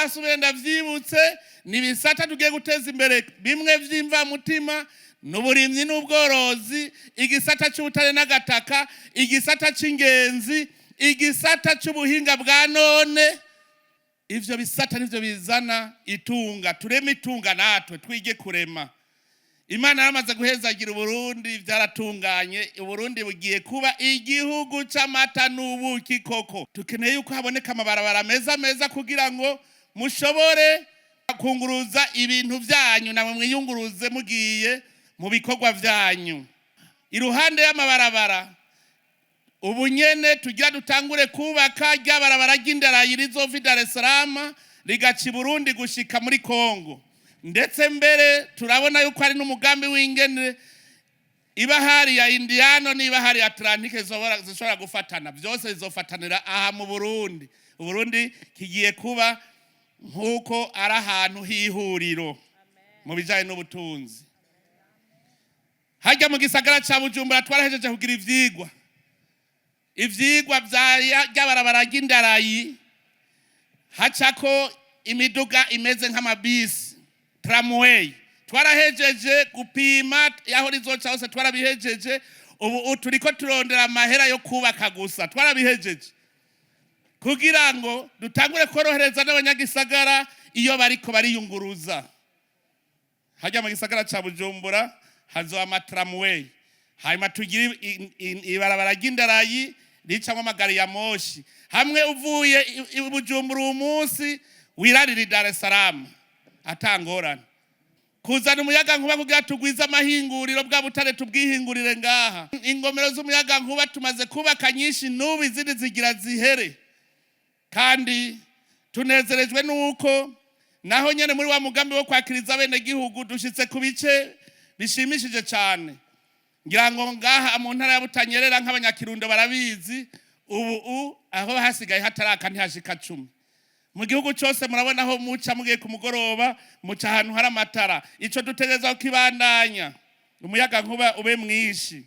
ndasubiye ndavyibutse nibisata tugiye guteza imbere bimwe vy'imva mutima n'uburimyi n'ubworozi, igisata c'ubutare n'agataka, igisata c'ingenzi, igisata c'ubuhinga bwa none. Ivyo bisata nivyo bizana itunga, tureme itunga natwe twige kurema. Imana yaramaze guhezagira Uburundi, vyaratunganye. Uburundi bugiye kuba igihugu c'amata n'ubuki koko. Tukeneye yuko haboneka amabarabara meza kugira ngo mushobore kunguruza ibintu vyanyu, namwe mwiyunguruze mugiye mu bikorwa vyanyu. Iruhande y'amabarabara ubu nyene tugira dutangure kubaka ry'abarabara ry'indarayi rizova Dar es Salaam rigaca i Burundi gushika muri Kongo. Ndetse mbere turabona yuko ari n'umugambi w'ingene ibahari ya Indiano n'ibahari ya Atlantique zishobora gufatana, byose bizofatanira aha mu Burundi. Uburundi kigiye kuba nkuko ari ahantu hihuriro mu bijanye n'ubutunzi. Hajya mu gisagara ca Bujumbura twarahejeje kugira ivyigwa by'abarabara ry'indarayi, hacako imiduga imeze nk'amabisi tramway. Twarahejeje gupima yaho rizoca hose, twarabihejeje. Ubu turiko turondera amahera yo kubaka gusa, twarabihejeje kugira ngo dutangure korohereza n'abanyagisagara iyo bariko bariyunguruza. Hajya mu gisagara ca Bujumbura hazoba amatramway, hanyuma tugira ibarabara ry'indarayi ricamwo amagari ya moshi. Hamwe uvuye i Bujumbura umunsi wirarira Dar es Salaam atangorana. Kuzana umuyaga nkuba kugira tugwiza amahinguriro bwa butare tubwihingurire ngaha. Ingomero z'umuyaga nkuba tumaze kubaka nyinshi, n'ubu izindi zigira zihere. Kandi tunezerejwe nuko naho nyene muri wa mugambi wo kwakiriza bene gihugu dushitse ku bice bishimishije cyane. Ngira ngo ngaha mu ntara ya Butanyerera nk'abanyakirundo barabizi, ubu aho hasigaye hataraka ntihashika 10. Mu gihugu cyose murabona aho muca mugiye ku mugoroba, muca ahantu hari amatara. Ico dutegereza kukibandanya, umuyaga nkuba ube mwinshi.